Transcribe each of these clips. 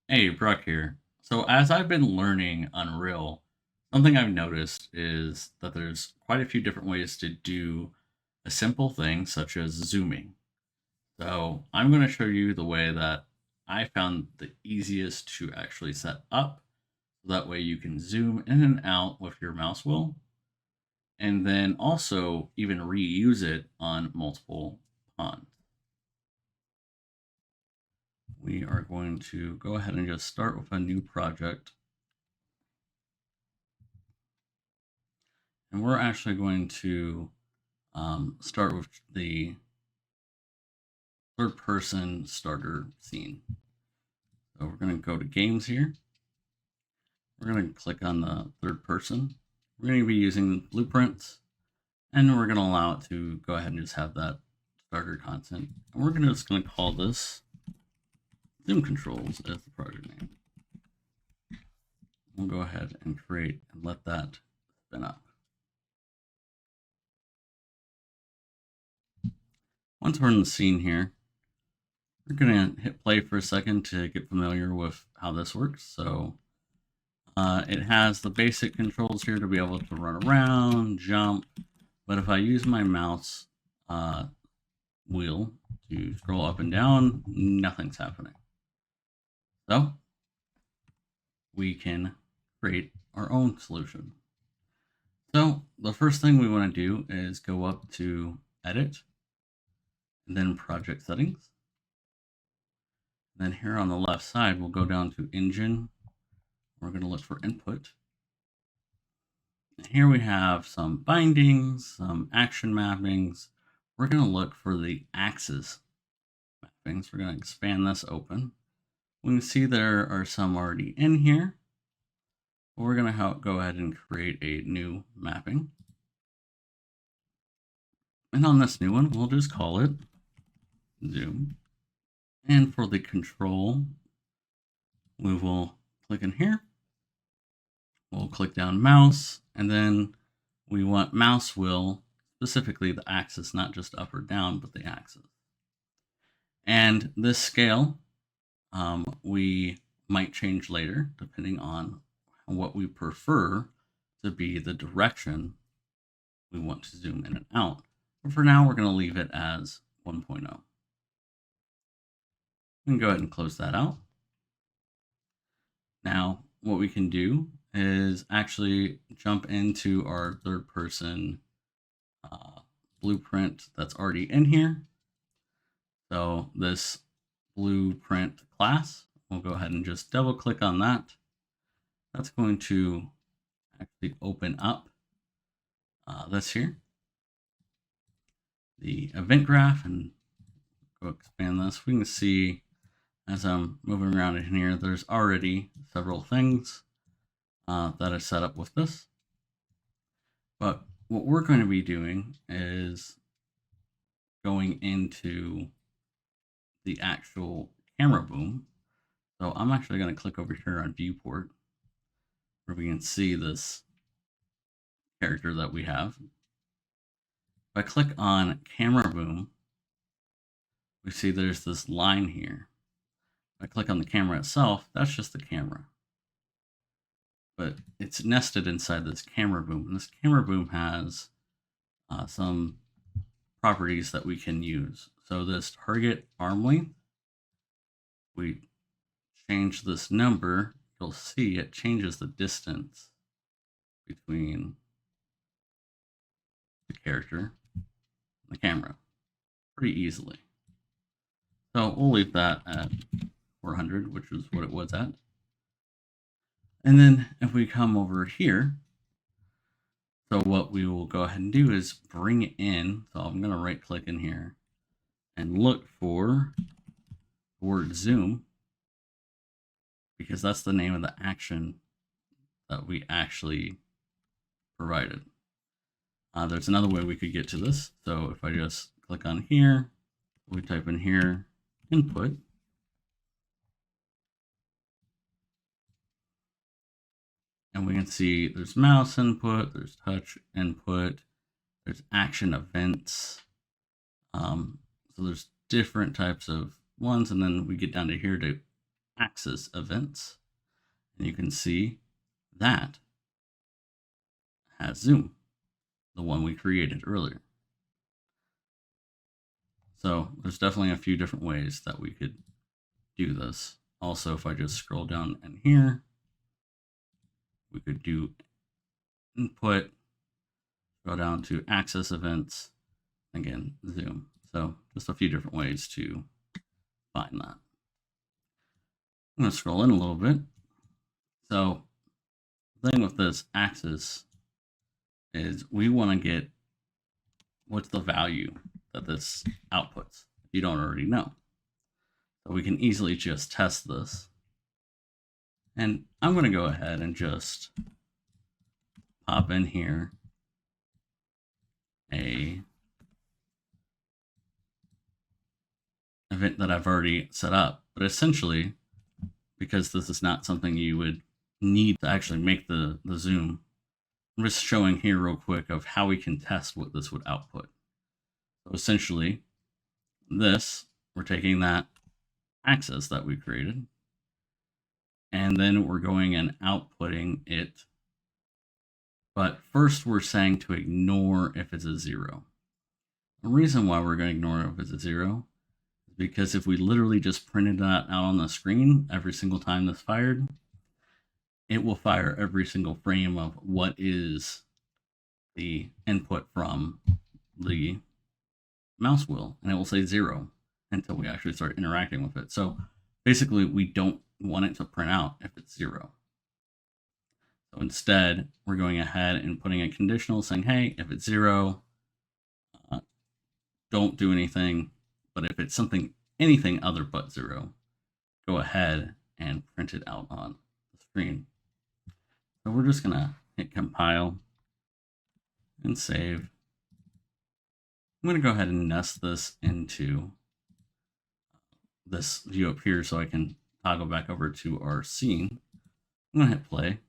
Hey, Bruck here. So, as I've been learning Unreal, something I've noticed is that there's quite a few different ways to do a simple thing such as zooming. So, I'm going to show you the way that I found the easiest to actually set up. So that way you can zoom in and out with your mouse wheel, and then also even reuse it on multiple pawns. We are going to go ahead and just start with a new project. And we're actually going to start with the third person starter scene. So we're going to go to games here. We're going to click on the third person. We're going to be using blueprints, and we're going to allow it to go ahead and just have that starter content. And we're just going to call this Zoom Controls as the project name. We'll go ahead and create and let that spin up. Once we're in the scene here, we're going to hit play for a second to get familiar with how this works. So it has the basic controls here to be able to run around, jump, but if I use my mouse wheel to scroll up and down, nothing's happening. So we can create our own solution. So the first thing we want to do is go up to Edit, and then Project Settings. And then here on the left side, we'll go down to Engine. We're going to look for Input. Here we have some bindings, some action mappings. We're going to look for the axis mappings. We're going to expand this open. We can see there are some already in here. We're going to go ahead and create a new mapping. And on this new one, we'll just call it Zoom. And for the control, we will click in here. We'll click down mouse, and then we want mouse wheel, specifically the axis, not just up or down, but the axis. And this scale, we might change later, depending on what we prefer to be the direction we want to zoom in and out. But for now, we're going to leave it as 1.0. We can go ahead and close that out. Now, what we can do is actually jump into our third person blueprint that's already in here. So this blueprint class, we'll go ahead and just double click on that. That's going to actually open up this here, the event graph, and go expand this. We can see as I'm moving around in here, there's already several things that are set up with this. But what we're going to be doing is going into the actual camera boom. So I'm actually going to click over here on viewport, where we can see this character that we have. If I click on camera boom, we see there's this line here. If I click on the camera itself, that's just the camera. But it's nested inside this camera boom. And this camera boom has some properties that we can use. So this target arm length, we change this number, you'll see it changes the distance between the character and the camera pretty easily. So we'll leave that at 400, which is what it was at. And then if we come over here, so what we will go ahead and do is bring it in. So I'm going to right click in here and look for the word zoom, because that's the name of the action that we actually provided. There's another way we could get to this. So if I just click on here, we type in here input. And we can see there's mouse input, there's touch input, there's action events. So there's different types of ones. And then we get down to here to axis events, and you can see that has zoom, the one we created earlier. So there's definitely a few different ways that we could do this. Also, if I just scroll down in here, we could do input, go down to axis events, again, zoom. So just a few different ways to find that. I'm going to scroll in a little bit. So the thing with this axis is we want to get what's the value that this outputs if you don't already know. So we can easily just test this. And I'm going to go ahead and just pop in here a event that I've already set up. But essentially, because this is not something you would need to actually make the zoom, I'm just showing here real quick of how we can test what this would output. So essentially, this, we're taking that axis that we created, and then we're going and outputting it. But first, we're saying to ignore if it's a 0. The reason why we're going to ignore if it's a 0 is because if we literally just printed that out on the screen every single time this fired, it will fire every single frame of what is the input from the mouse wheel, and it will say 0 until we actually start interacting with it. So basically, we don't want it to print out if it's 0. So instead, we're going ahead and putting a conditional saying, hey, if it's 0, don't do anything. But if it's anything other but 0, go ahead and print it out on the screen. So we're just going to hit compile and save. I'm going to go ahead and nest this into this view up here so I can toggle back over to our scene. I'm going to hit play.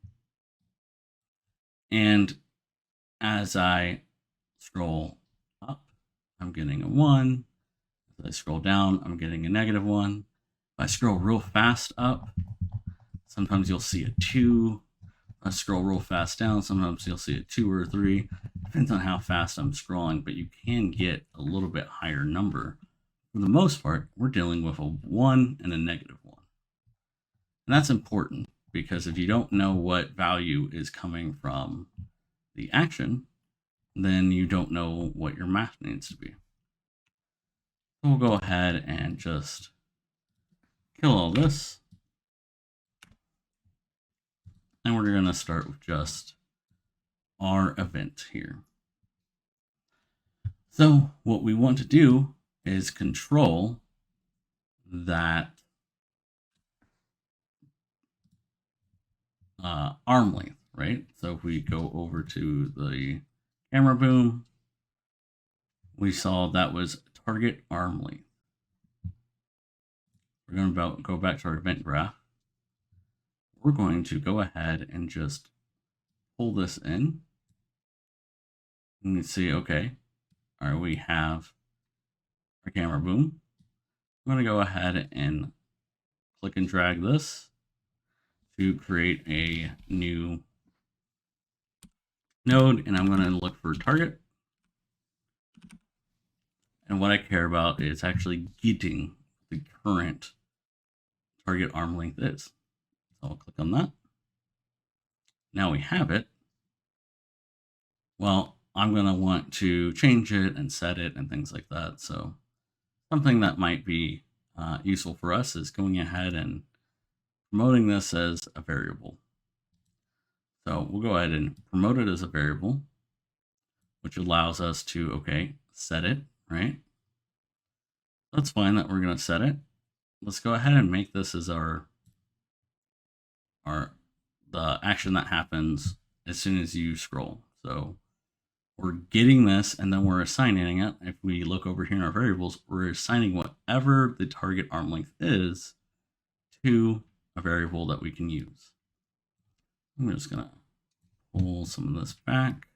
And as I scroll up, I'm getting a 1. As I scroll down, I'm getting a -1. If I scroll real fast up, sometimes you'll see a 2. If I scroll real fast down, sometimes you'll see a 2 or a 3. Depends on how fast I'm scrolling, but you can get a little bit higher number. For the most part, we're dealing with a 1 and a -1. And that's important because if you don't know what value is coming from the action, then you don't know what your math needs to be. So we'll go ahead and just kill all this. And we're going to start with just our event here. So what we want to do is control that arm length, right? So if we go over to the camera boom, we saw that was target arm length. We're going to go back to our event graph. We're going to go ahead and just pull this in. And you can see, okay, all right, we have our camera boom. I'm going to go ahead and click and drag this to create a new node, and I'm going to look for target. And what I care about is actually getting the current target arm length is. So I'll click on that. Now we have it. Well, I'm going to want to change it and set it and things like that. So something that might be useful for us is going ahead and promoting this as a variable. So we'll go ahead and promote it as a variable, which allows us to, okay, set it, right? That's fine that we're going to set it. Let's go ahead and make this as the action that happens as soon as you scroll. So we're getting this and then we're assigning it. If we look over here in our variables, we're assigning whatever the target arm length is to a variable that we can use. I'm just going to pull some of this back.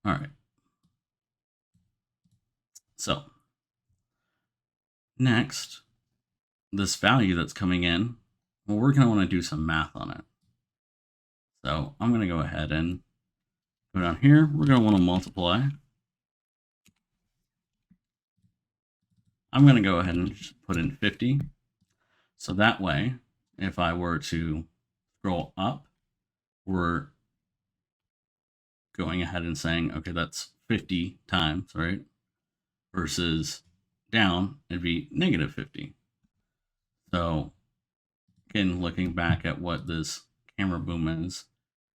All right. So Next, this value that's coming in, well, we're going to want to do some math on it. So I'm going to go ahead and go down here. We're going to want to multiply. I'm going to go ahead and just put in 50. So that way, if I were to scroll up, we're going ahead and saying, okay, that's 50 times, right? Versus down, it'd be negative 50. So again, looking back at what this camera boom is,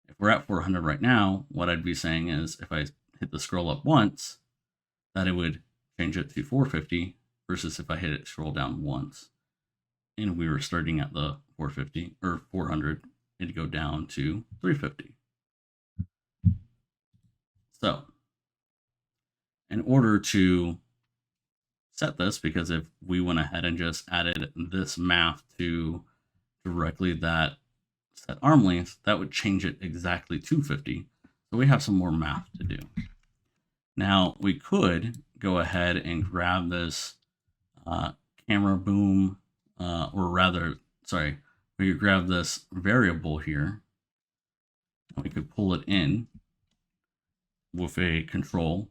if we're at 400 right now, what I'd be saying is if I hit the scroll up once, that it would change it to 450 versus if I hit it scroll down once. And we were starting at the 450 or 400, it'd go down to 350. So in order to set this, because if we went ahead and just added this math to directly that set arm length, that would change it exactly to 50. So we have some more math to do. Now we could go ahead and grab this camera boom, or rather, sorry, we could grab this variable here, and we could pull it in with a control,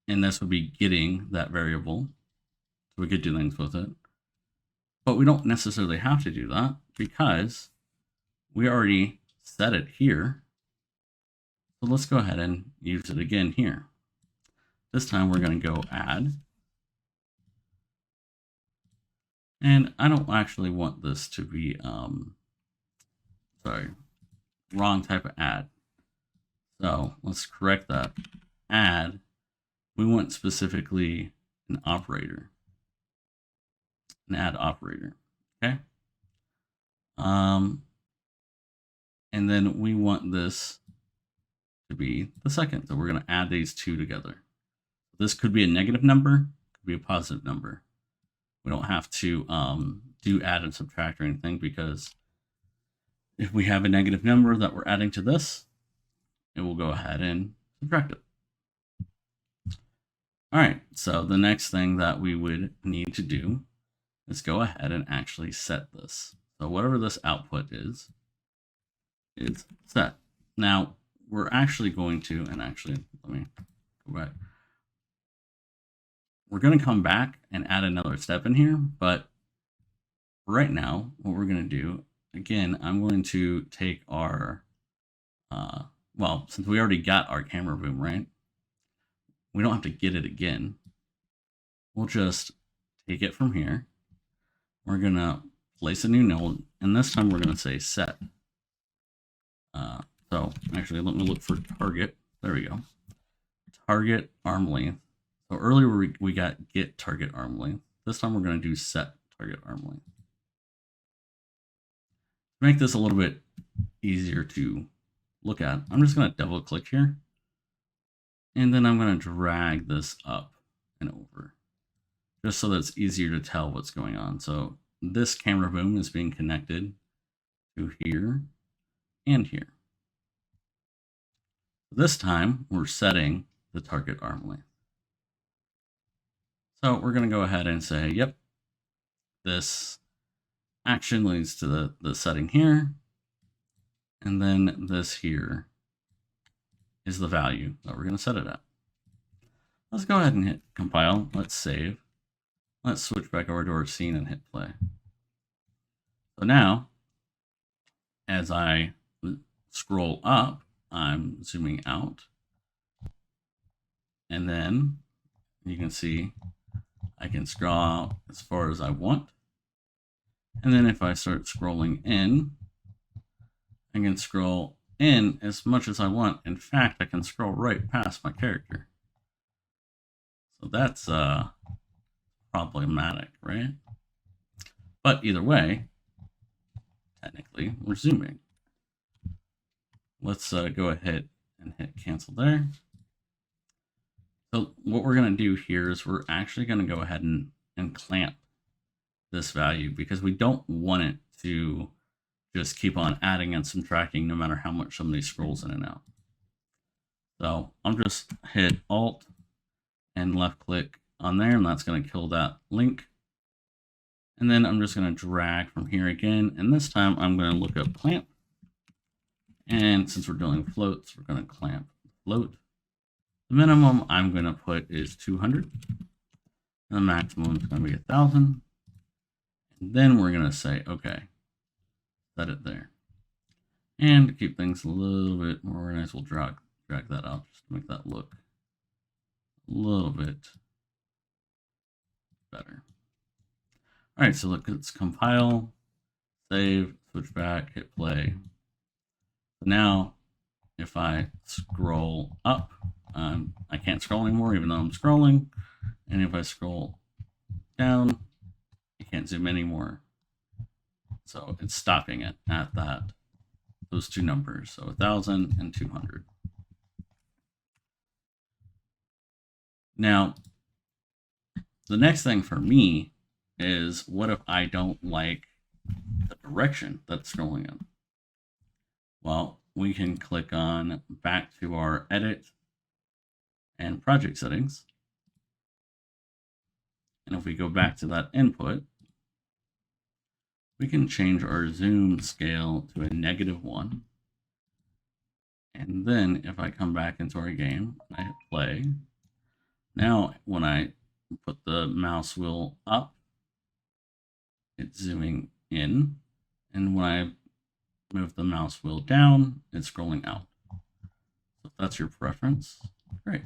and this would be getting that variable. So we could do things with it. But we don't necessarily have to do that because we already set it here. So let's go ahead and use it again here. This time we're going to go add. And I don't actually want this to be, sorry, wrong type of add. So let's correct that. Add, we want specifically an operator. An add operator, okay? And then we want this to be the second. So we're going to add these two together. This could be a negative number, could be a positive number. We don't have to do add and subtract or anything, because if we have a negative number that we're adding to this, it will go ahead and subtract it. All right, so the next thing that we would need to do is go ahead and actually set this. So whatever this output is set. Now we're actually going to, and actually let me go back. We're going to come back and add another step in here, but right now what we're going to do, again, I'm going to take our, well, since we already got our camera boom, right? We don't have to get it again. We'll just take it from here. We're going to place a new node, and this time we're going to say set. So actually, let me look for target. There we go. Target arm length. So earlier we got get target arm length. This time we're going to do set target arm length. To make this a little bit easier to look at, I'm just going to double click here. And then I'm going to drag this up and over, just so that it's easier to tell what's going on. So this camera boom is being connected to here and here. This time we're setting the target arm length. So we're going to go ahead and say, yep, this action leads to the setting here. And then this here is the value that we're going to set it at. Let's go ahead and hit compile. Let's save. Let's switch back over to our scene and hit play. So now, as I scroll up, I'm zooming out. And then you can see I can scroll out as far as I want. And then if I start scrolling in, I can scroll in as much as I want. In fact, I can scroll right past my character. So that's problematic, right? But either way, technically, we're zooming. Let's go ahead and hit cancel there. So what we're going to do here is we're actually going to go ahead and clamp this value, because we don't want it to just keep on adding and subtracting no matter how much somebody scrolls in and out. So I'm just hit Alt and left click on there, and that's going to kill that link. And then I'm just going to drag from here again, and this time I'm going to look up clamp. And since we're doing floats, we're going to clamp float. The minimum I'm going to put is 200. And the maximum is going to be 1,000. And then we're going to say, okay, set it there. And to keep things a little bit more organized, we'll drag that out just to make that look a little bit better. All right, so look, let's compile, save, switch back, hit play. So now, if I scroll up, I can't scroll anymore, even though I'm scrolling. And if I scroll down, I can't zoom anymore. So it's stopping it at those two numbers, so 1,000 and 200. Now, the next thing for me is, what if I don't like the direction that's scrolling in? Well, we can click on back to our edit and project settings. And if we go back to that input, we can change our zoom scale to a -1. And then if I come back into our game, I hit play. Now, when I put the mouse wheel up, it's zooming in. And when I move the mouse wheel down, it's scrolling out. So if that's your preference, great.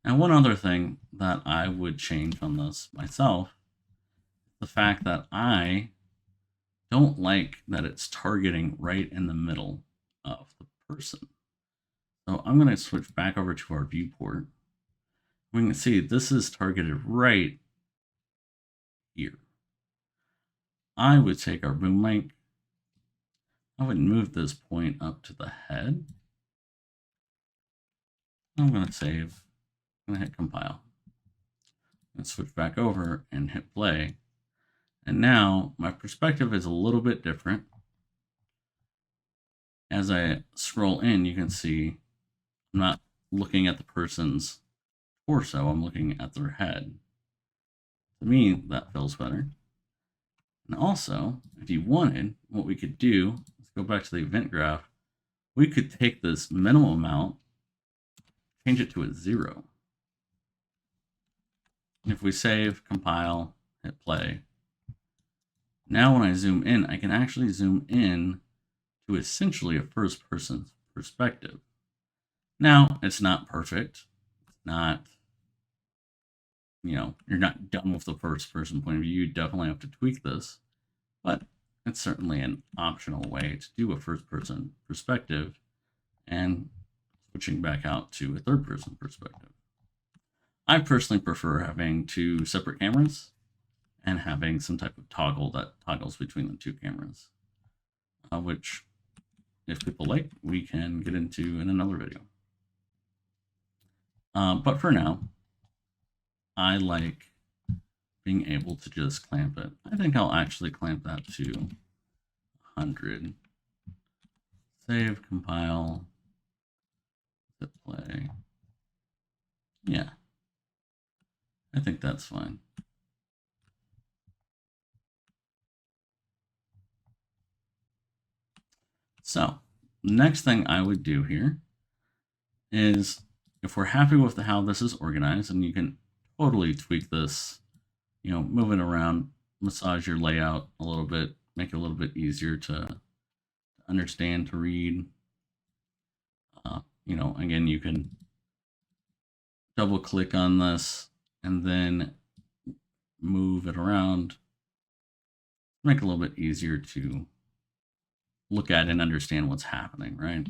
And one other thing that I would change on this myself, the fact that I don't like that it's targeting right in the middle of the person. So I'm going to switch back over to our viewport. We can see this is targeted right here. I would take our boom mic. I would move this point up to the head. I'm going to save. I'm going to hit compile. And switch back over and hit play. And now my perspective is a little bit different. As I scroll in, you can see I'm not looking at the person's torso, I'm looking at their head. To me, that feels better. And also, if you wanted, what we could do, let's go back to the event graph, we could take this minimum amount, change it to a 0. And if we save, compile, hit play, now when I zoom in, I can actually zoom in to essentially a first-person perspective. Now, it's not perfect. It's not, you're not done with the first-person point of view. You definitely have to tweak this, but it's certainly an optional way to do a first-person perspective and switching back out to a third-person perspective. I personally prefer having 2 separate cameras and having some type of toggle that toggles between the 2 cameras, which, if people like, we can get into in another video. But for now, I like being able to just clamp it. I think I'll actually clamp that to 100. Save, compile, hit play. Yeah, I think that's fine. So, next thing I would do here is, if we're happy with how this is organized, and you can totally tweak this, move it around, massage your layout a little bit, make it a little bit easier to understand, to read. Again, you can double click on this and then move it around, make it a little bit easier to look at and understand what's happening, right?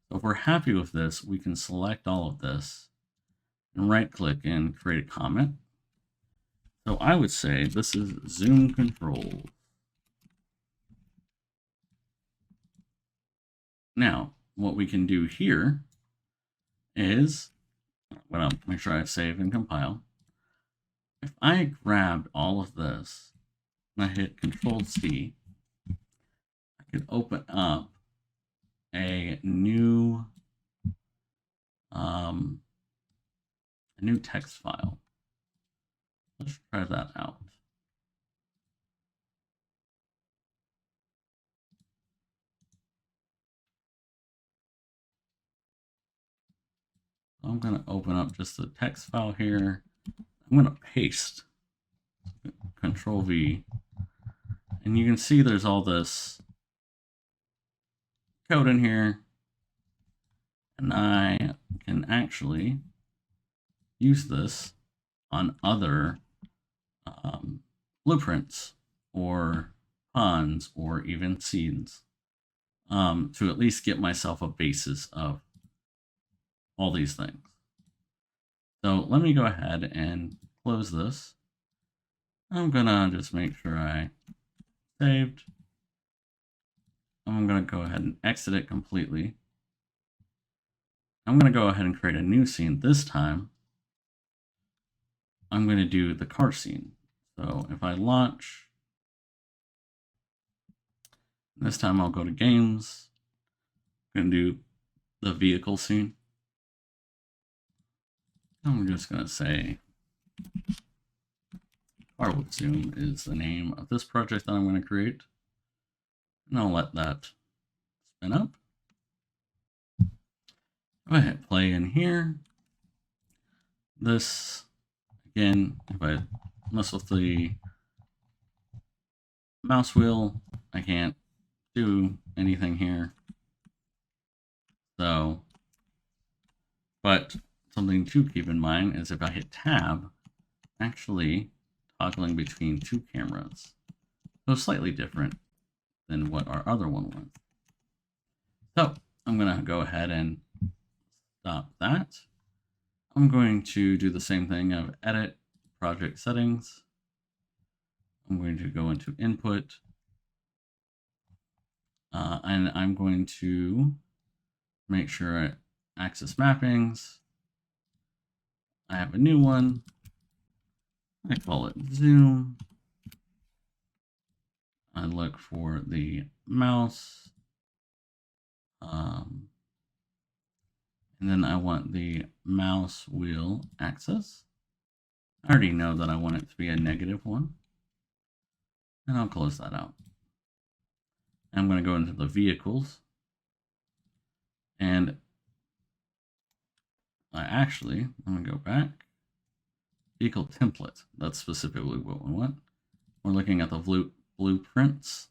So if we're happy with this, we can select all of this and right click and create a comment. So I would say this is zoom controls. Now, what we can do here is, well, make sure I save and compile. If I grabbed all of this and I hit Control-C, I could open up a new a new text file. Let's try that out. I'm going to open up just the text file here. I'm going to paste Control V, and you can see there's all this code in here, and I can actually use this on other blueprints or ponds or even scenes to at least get myself a basis of all these things. So let me go ahead and close this. I'm gonna just make sure I saved. I'm gonna go ahead and exit it completely. I'm gonna go ahead and create a new scene. This time, I'm gonna do the car scene. So if I launch, this time I'll go to games. I'm gonna do the vehicle scene. I'm just gonna say Carwood Zoom is the name of this project that I'm gonna create. And I'll let that spin up. Go ahead, play in here. This, again, if I mess with the mouse wheel, I can't do anything here. So, but something to keep in mind is if I hit tab, actually toggling between two cameras. So slightly different than what our other one was. So I'm going to go ahead and stop that. I'm going to do the same thing of edit project settings. I'm going to go into input. And I'm going to make sure I access mappings. I have a new one. I call it zoom. I look for the mouse. And then I want the mouse wheel axis. I already know that I want it to be a -1. And I'll close that out. I'm going to go into the vehicles. And I'm going to go back. Vehicle template. That's specifically what we want. We're looking at the blueprints.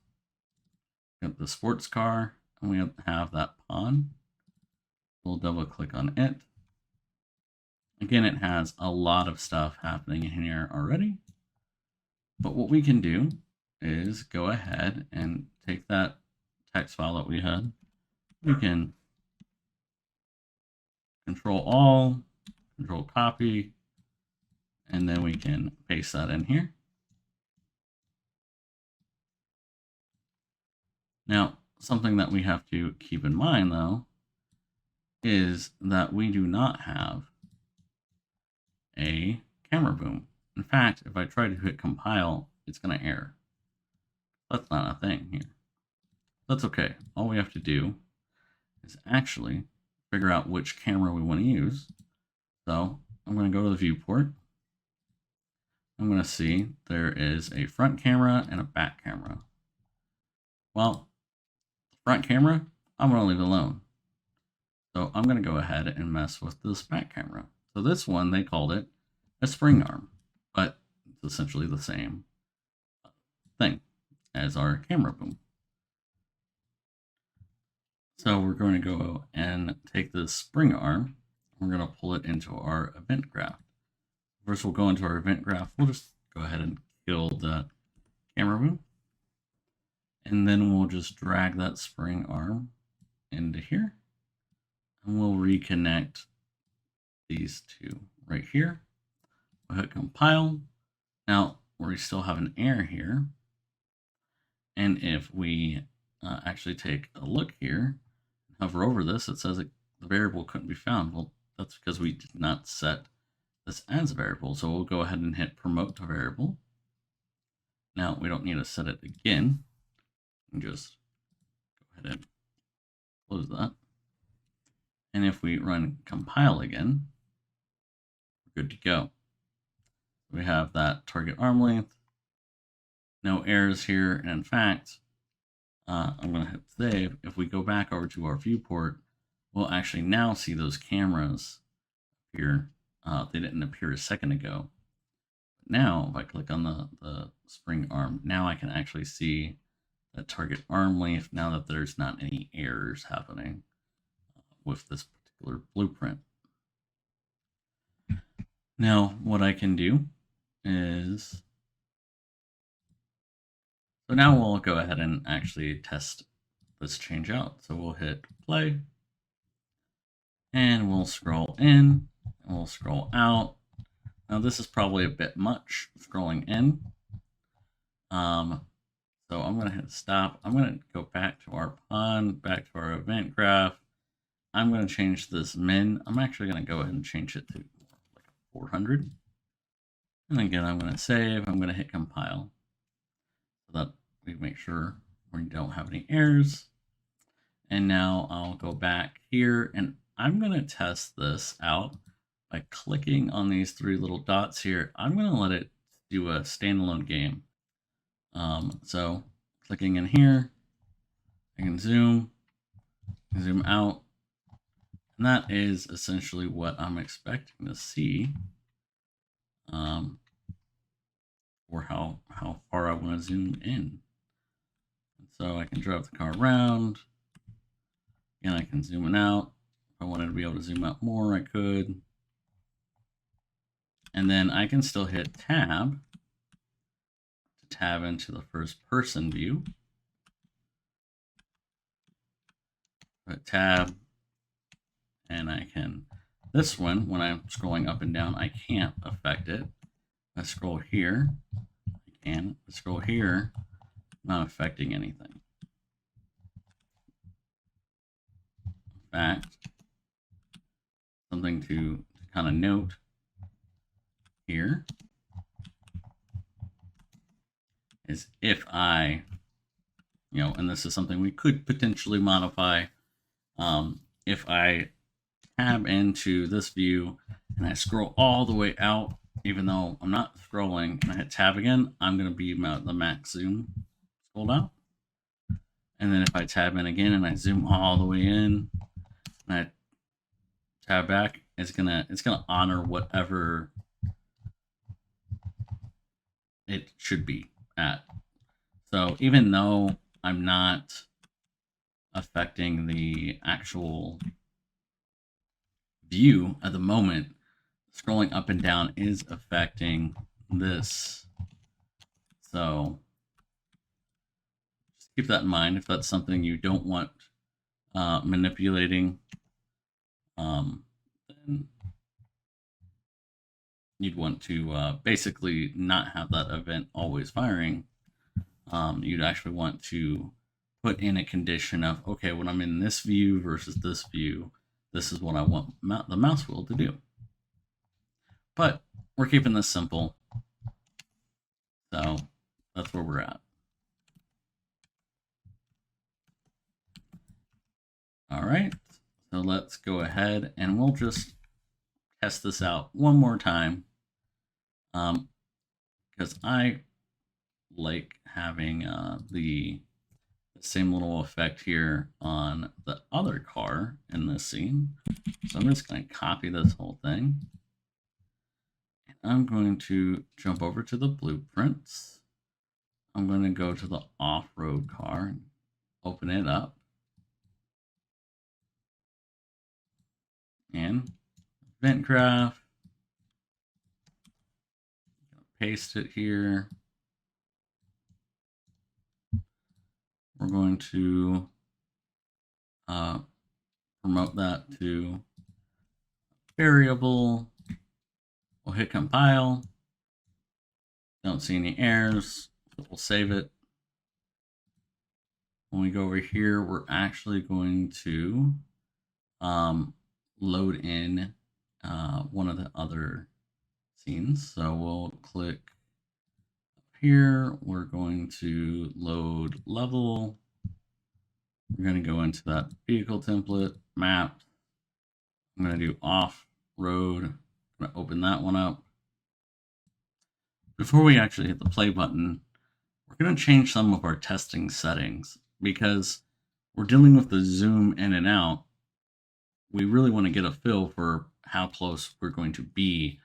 Got the sports car, and we have that pawn. We'll double click on it. Again, it has a lot of stuff happening in here already. But what we can do is go ahead and take that text file that we had. We can Control All, Control Copy, and then we can paste that in here. Now, something that we have to keep in mind, though, is that we do not have a camera boom. In fact, if I try to hit compile, it's going to error. That's not a thing here. That's okay. All we have to do is actually figure out which camera we want to use. So I'm going to go to the viewport. I'm going to see there is a front camera and a back camera. Well, front camera, I'm going to leave it alone. So I'm going to go ahead and mess with this back camera. So this one, they called it a spring arm, but it's essentially the same thing as our camera boom. So we're going to go and take this spring arm. We're going to pull it into our event graph. First, we'll go into our event graph. We'll just go ahead and kill the camera boom. And then we'll just drag that spring arm into here. And we'll reconnect these two right here. We'll hit compile. Now, we still have an error here. And if we actually take a look here, hover over this, it says the variable couldn't be found. Well, that's because we did not set this as a variable. So we'll go ahead and hit promote to variable. Now, we don't need to set it again. And just go ahead and close that. And if we run compile again, we're good to go. We have that target arm length, no errors here, and in fact, I'm going to hit save. If we go back over to our viewport, we'll actually now see those cameras appear. They didn't appear a second ago. Now, if I click on the spring arm, now I can actually see that target arm length now that there's not any errors happening with this particular blueprint. Now, what I can do is, so now we'll go ahead and actually test this change out. So we'll hit play, and we'll scroll in, and we'll scroll out. Now this is probably a bit much scrolling in. So I'm going to hit stop. I'm going to go back to our pond, back to our event graph. I'm going to change this min. I'm actually going to go ahead and change it to like 400. And again, I'm going to save. I'm going to hit compile so that we make sure we don't have any errors. And now I'll go back here and I'm going to test this out by clicking on these three little dots here. I'm going to let it do a standalone game. So clicking in here, I can zoom out, and that is essentially what I'm expecting to see, or how far I want to zoom in. And so I can drive the car around, and I can zoom it out. If I wanted to be able to zoom out more, I could. And then I can still hit tab to tab into the first person view. Put tab, and I can, this one, when I'm scrolling up and down, I can't affect it. If I scroll here, I can. If I scroll here, not affecting anything. In fact, something to kind of note here is if I, and this is something we could potentially modify, if I tab into this view and I scroll all the way out, even though I'm not scrolling, and I hit tab again, I'm going to be the max zoom scrolled out. And then if I tab in again and I zoom all the way in, and I tab back, it's gonna honor whatever it should be at. So even though I'm not affecting the actual view at the moment, scrolling up and down is affecting this. So just keep that in mind if that's something you don't want manipulating. Then you'd want to basically not have that event always firing. You'd actually want to put in a condition of, okay, when I'm in this view versus this view, this is what I want the mouse wheel to do. But we're keeping this simple. So that's where we're at. All right, so let's go ahead and we'll just test this out one more time. Because I like having the same little effect here on the other car in this scene. So I'm just going to copy this whole thing. And I'm going to jump over to the blueprints. I'm going to go to the off-road car and open it up. And event graph. Paste it here. We're going to promote that to variable. We'll hit compile. Don't see any errors, so we'll save it. When we go over here, we're actually going to load in one of the other scenes. So we'll click here. We're going to load level. We're going to go into that vehicle template map. I'm going to do off-road I'm going to open that one up. Before we actually hit the play button, we're going to change some of our testing settings because we're dealing with the zoom in and out. We really want to get a feel for how close we're going to be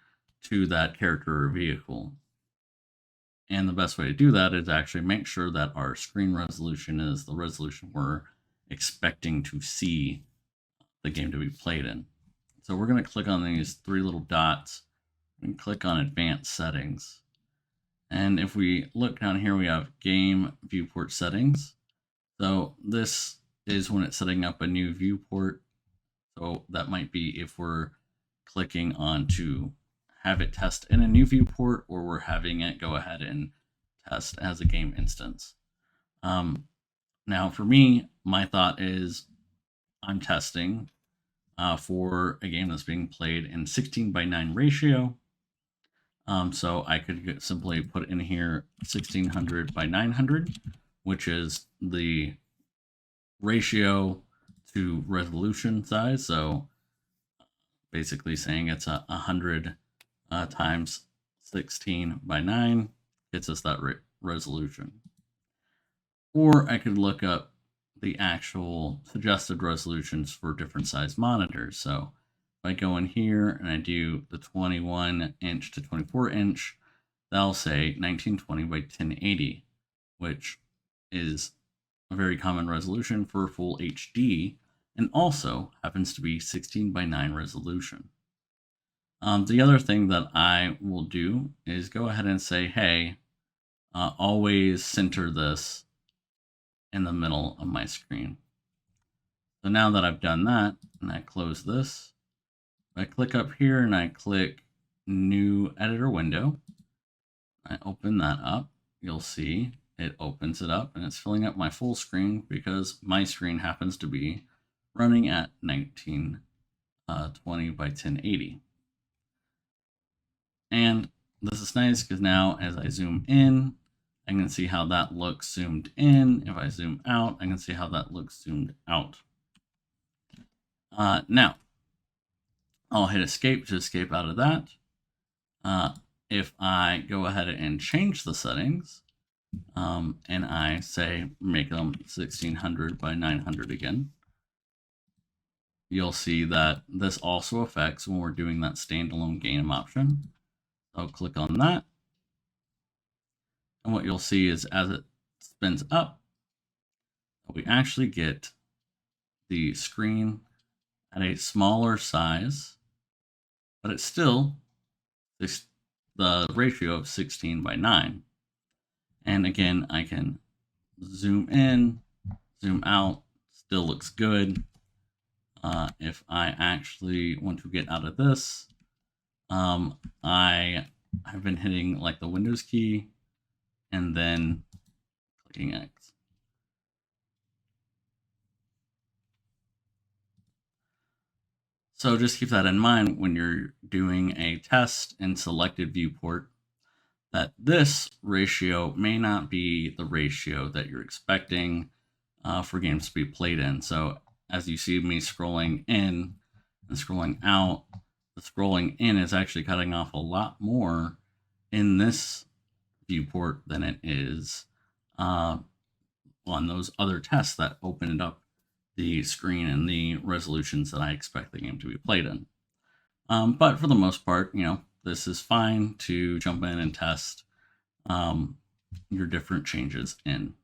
to that character or vehicle. And the best way to do that is actually make sure that our screen resolution is the resolution we're expecting to see the game to be played in. So we're going to click on these three little dots and click on Advanced Settings. And if we look down here, we have Game Viewport Settings. So this is when it's setting up a new viewport. So that might be if we're clicking on to have it test in a new viewport, or we're having it go ahead and test as a game instance. Now for me, my thought is I'm testing for a game that's being played in 16:9 ratio. So I could simply put in here 1600 by 900, which is the ratio to resolution size. So basically saying it's 100 times 16:9 gets us that resolution. Or I could look up the actual suggested resolutions for different size monitors. So if I go in here and I do the 21-inch to 24-inch, that'll say 1920 by 1080, which is a very common resolution for full HD, and also happens to be 16:9 resolution. The other thing that I will do is go ahead and say, hey, always center this in the middle of my screen. So now that I've done that, and I close this, I click up here and I click New Editor Window. I open that up. You'll see it opens it up and it's filling up my full screen because my screen happens to be running at 1920 by 1080. And this is nice because now as I zoom in, I can see how that looks zoomed in. If I zoom out, I can see how that looks zoomed out. Now, I'll hit escape to escape out of that. If I go ahead and change the settings, and I say make them 1600 by 900 again, you'll see that this also affects when we're doing that standalone game option. I'll click on that. And what you'll see is as it spins up, we actually get the screen at a smaller size, but it's still the ratio of 16:9. And again, I can zoom in, zoom out, still looks good. If I actually want to get out of this, I have been hitting like the Windows key and then clicking X. So just keep that in mind when you're doing a test in selected viewport, that this ratio may not be the ratio that you're expecting for games to be played in. So as you see me scrolling in and scrolling out, the scrolling in is actually cutting off a lot more in this viewport than it is on those other tests that opened up the screen and the resolutions that I expect the game to be played in. But for the most part, this is fine to jump in and test your different changes in.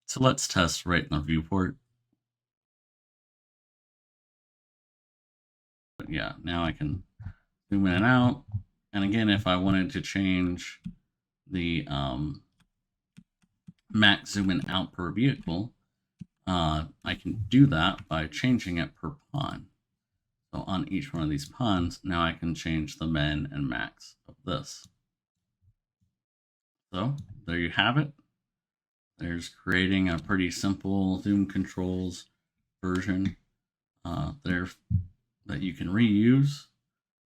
So let's test right in the viewport. But yeah, now I can zoom in and out. And again, if I wanted to change the max zoom in out per vehicle, I can do that by changing it per pawn. So on each one of these pawns, now I can change the min and max of this. So there you have it. There's creating a pretty simple zoom controls version there that you can reuse.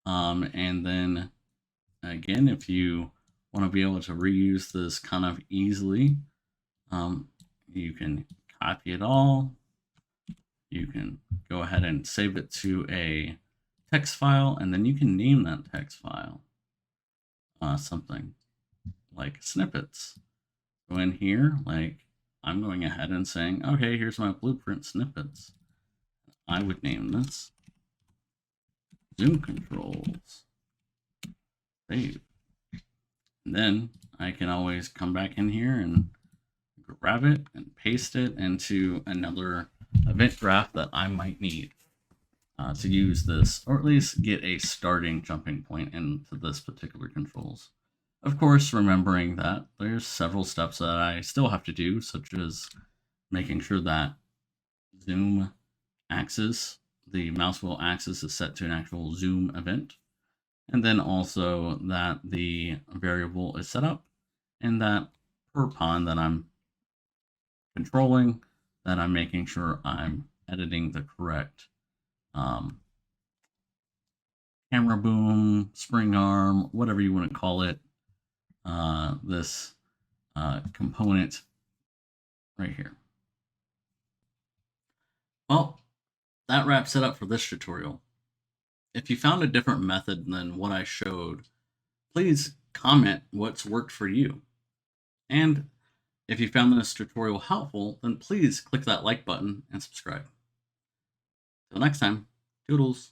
And then again, if you want to be able to reuse this kind of easily, you can copy it all, you can go ahead and save it to a text file, and then you can name that text file something like snippets. Go in here, like I'm going ahead and saying, okay, here's my blueprint snippets. I would name this Zoom controls. Save. And then I can always come back in here and grab it and paste it into another event graph that I might need to use this, or at least get a starting jumping point into this particular controls. Of course, remembering that there's several steps that I still have to do, such as making sure that zoom axis, the mouse wheel axis, is set to an actual zoom event. And then also that the variable is set up and that per pawn that I'm controlling, that I'm making sure I'm editing the correct camera boom, spring arm, whatever you want to call it, this component right here. Well, that wraps it up for this tutorial. If you found a different method than what I showed, please comment what's worked for you. And if you found this tutorial helpful, then please click that like button and subscribe. Till next time, toodles.